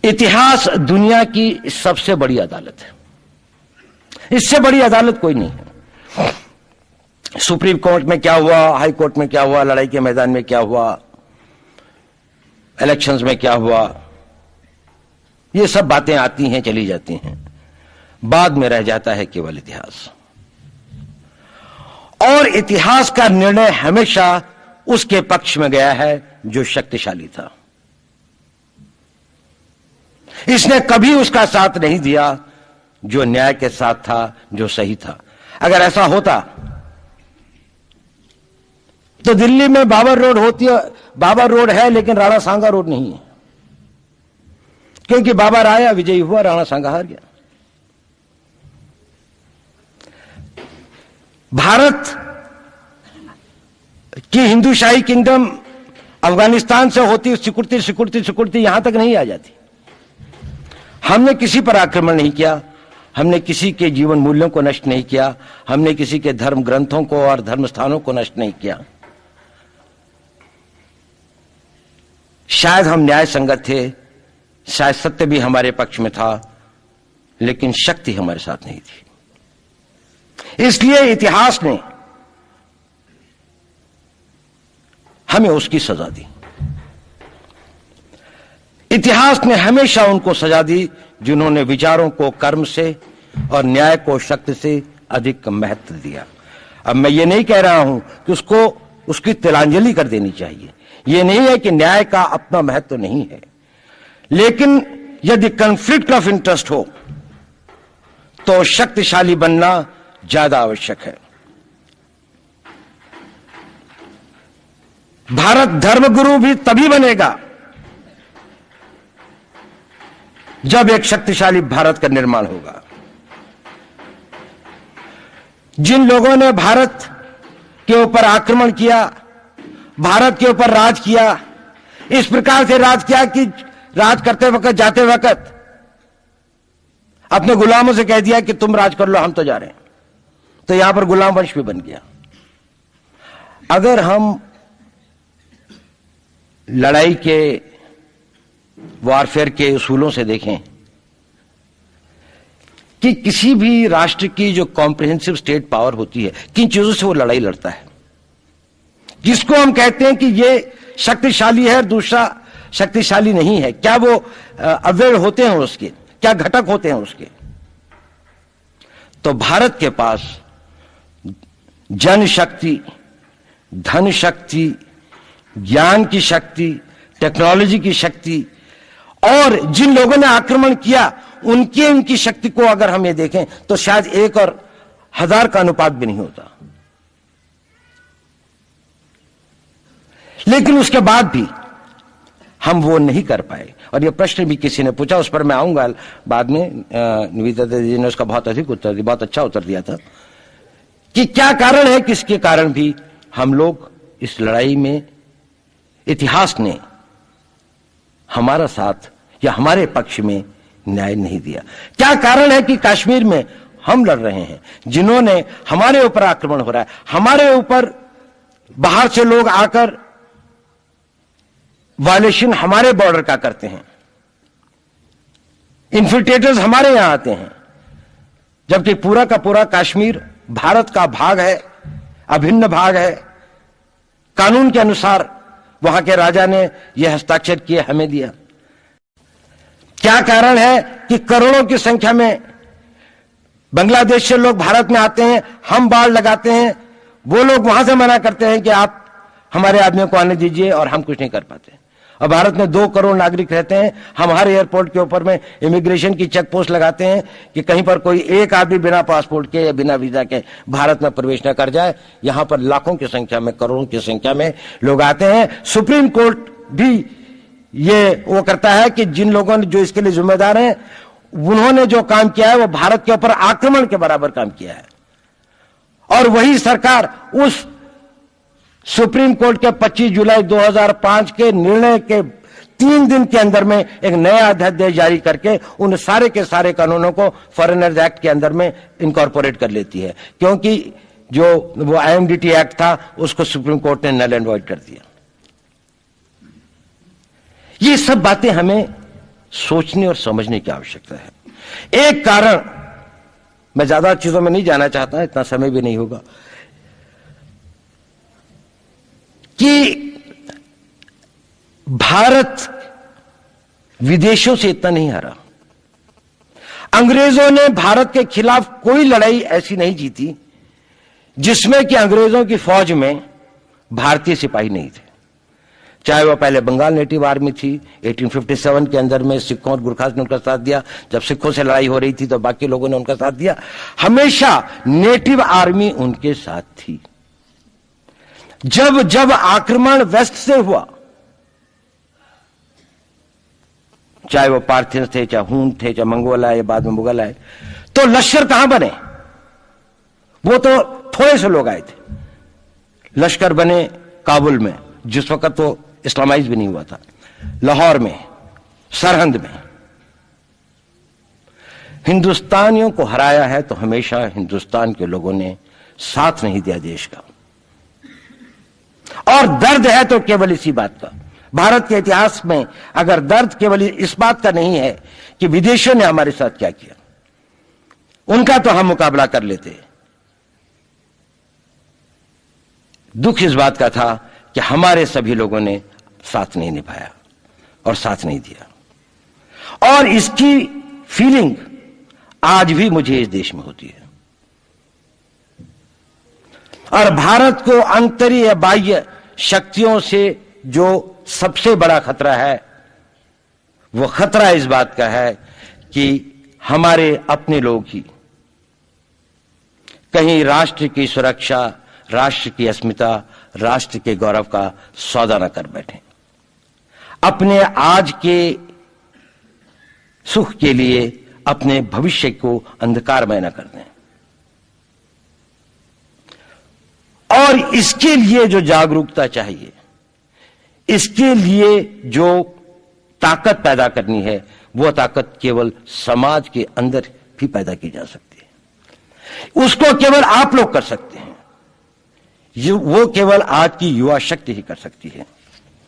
इतिहास दुनिया की सबसे बड़ी अदालत है। इससे बड़ी अदालत कोई नहीं है। सुप्रीम कोर्ट में क्या हुआ, हाई कोर्ट में क्या हुआ, लड़ाई के मैदान में क्या हुआ, इलेक्शंस में क्या हुआ, ये सब बातें आती हैं, चली जाती हैं। बाद में रह जाता है केवल इतिहास। और इतिहास का निर्णय हमेशा उसके पक्ष में गया है जो शक्तिशाली था। इसने कभी उसका साथ नहीं दिया जो न्याय के साथ था, जो सही था। अगर ऐसा होता तो दिल्ली में बाबर रोड होती है, बाबर रोड है लेकिन राणा सांगा रोड नहीं है, क्योंकि बाबर आया, विजयी हुआ, राणा सांगा हार गया। भारत की हिंदूशाही किंगडम अफगानिस्तान से होती सिकुड़ती सिकुड़ती सिकुड़ती यहां तक नहीं आ जाती। हमने किसी पर आक्रमण नहीं किया, हमने किसी के जीवन मूल्यों को नष्ट नहीं किया, हमने किसी के धर्म ग्रंथों को और धर्म स्थानों को नष्ट नहीं किया। शायद हम न्याय संगत थे, शायद सत्य भी हमारे पक्ष में था, लेकिन शक्ति हमारे साथ नहीं थी। इसलिए इतिहास ने हमें उसकी सजा दी। इतिहास ने हमेशा उनको सजा दी जिन्होंने विचारों को कर्म से और न्याय को शक्ति से अधिक महत्व दिया। अब मैं ये नहीं कह रहा हूं कि उसकी तिलांजलि कर देनी चाहिए, ये नहीं है कि न्याय का अपना महत्व नहीं है, लेकिन यदि कॉन्फ्लिक्ट ऑफ इंटरेस्ट हो तो शक्तिशाली बनना ज्यादा आवश्यक है। भारत धर्मगुरु भी तभी बनेगा जब एक शक्तिशाली भारत का निर्माण होगा। जिन लोगों ने भारत के ऊपर आक्रमण किया, भारत के ऊपर राज किया, इस प्रकार से राज किया कि राज करते वक्त, जाते वक्त अपने गुलामों से कह दिया कि तुम राज कर लो, हम तो जा रहे हैं, तो यहां पर गुलाम वंश भी बन गया। अगर हम लड़ाई के, वॉरफेयर के उसूलों से देखें कि किसी भी राष्ट्र की जो कॉम्प्रिहेंसिव स्टेट पावर होती है, किन चीजों से वो लड़ाई लड़ता है, जिसको हम कहते हैं कि ये शक्तिशाली है और दूसरा शक्तिशाली नहीं है, क्या वो अवयव होते हैं उसके, क्या घटक होते हैं उसके। तो भारत के पास जनशक्ति, धन शक्ति, ज्ञान की शक्ति, टेक्नोलॉजी की शक्ति, और जिन लोगों ने आक्रमण किया उनकी शक्ति को अगर हम ये देखें तो शायद 1 और 1000 का अनुपात भी नहीं होता। लेकिन उसके बाद भी हम वो नहीं कर पाए। और ये प्रश्न भी किसी ने पूछा, उस पर मैं आऊंगा बाद में। निवेदिता जी ने उसका बहुत अधिक उत्तर दिया, बहुत अच्छा उत्तर दिया था कि क्या कारण है, किसके कारण भी हम लोग इस लड़ाई में, इतिहास ने हमारा साथ या हमारे पक्ष में न्याय नहीं दिया। क्या कारण है कि कश्मीर में हम लड़ रहे हैं, जिन्होंने हमारे ऊपर आक्रमण हो रहा है, हमारे ऊपर बाहर से लोग आकर वायलेशन हमारे बॉर्डर का करते हैं, इन्फिल्ट्रेटर्स हमारे यहां आते हैं, जबकि पूरा का पूरा कश्मीर भारत का भाग है, अभिन्न भाग है। कानून के अनुसार वहां के राजा ने यह हस्ताक्षर किए, हमें दिया। क्या कारण है कि करोड़ों की संख्या में बांग्लादेश से लोग भारत में आते हैं, हम बाड़ लगाते हैं, वो लोग वहां से मना करते हैं कि आप हमारे आदमियों को आने दीजिए, और हम कुछ नहीं कर पाते। और भारत में 2 करोड़ नागरिक रहते हैं, हम हर एयरपोर्ट के ऊपर में इमिग्रेशन की चेक पोस्ट लगाते हैं कि कहीं पर कोई एक आदमी बिना पासपोर्ट के या बिना वीजा के भारत में प्रवेश न कर जाए। यहां पर लाखों की संख्या में, करोड़ों की संख्या में लोग आते हैं। सुप्रीम कोर्ट भी ये वो करता है कि जिन लोगों ने, जो इसके लिए जिम्मेदार हैं, उन्होंने जो काम किया है वो भारत के ऊपर आक्रमण के बराबर काम किया है। और वही सरकार उस सुप्रीम कोर्ट के 25 जुलाई 2005 के निर्णय के 3 दिन के अंदर में एक नया अध्यादेश जारी करके उन सारे के सारे कानूनों को फॉरेनर्स एक्ट के अंदर में इनकॉर्पोरेट कर लेती है, क्योंकि जो वो IMDT एक्ट था उसको सुप्रीम कोर्ट ने नल एंड वॉइड कर दिया। ये सब बातें हमें सोचने और समझने की आवश्यकता है। एक कारण, मैं ज्यादा चीजों में नहीं जाना चाहता, इतना समय भी नहीं होगा, कि भारत विदेशों से इतना नहीं हारा। अंग्रेजों ने भारत के खिलाफ कोई लड़ाई ऐसी नहीं जीती जिसमें कि अंग्रेजों की फौज में भारतीय सिपाही नहीं थे। चाहे वह पहले बंगाल नेटिव आर्मी थी, 1857 के अंदर में सिखों और गुरखास ने उनका साथ दिया, जब सिखों से लड़ाई हो रही थी तो बाकी लोगों ने उनका साथ दिया। हमेशा नेटिव आर्मी उनके साथ थी। जब जब आक्रमण वेस्ट से हुआ, चाहे वो पार्थियंस थे, चाहे हून थे, चाहे मंगोल आए, बाद में मुगल आए, तो लश्कर कहां बने? वो तो थोड़े से लोग आए थे। लश्कर बने काबुल में, जिस वक्त तो इस्लामाइज भी नहीं हुआ था, लाहौर में, सरहंद में। हिंदुस्तानियों को हराया है तो हमेशा हिंदुस्तान के लोगों ने साथ नहीं दिया देश का। और दर्द है तो केवल इसी बात का। भारत के इतिहास में अगर दर्द केवल इस बात का नहीं है कि विदेशियों ने हमारे साथ क्या किया, उनका तो हम मुकाबला कर लेते। दुख इस बात का था कि हमारे सभी लोगों ने साथ नहीं निभाया और साथ नहीं दिया। और इसकी फीलिंग आज भी मुझे इस देश में होती है। और भारत को आंतरिक या बाह्य शक्तियों से जो सबसे बड़ा खतरा है, वो खतरा इस बात का है कि हमारे अपने लोग ही कहीं राष्ट्र की सुरक्षा, राष्ट्र की अस्मिता, राष्ट्र के गौरव का सौदा न कर बैठे, अपने आज के सुख के लिए अपने भविष्य को अंधकारमय न कर दें। और इसके लिए जो जागरूकता चाहिए, इसके लिए जो ताकत पैदा करनी है, वो ताकत केवल समाज के अंदर भी पैदा की जा सकती है। उसको केवल आप लोग कर सकते हैं। वो केवल आज की युवा शक्ति ही कर सकती है।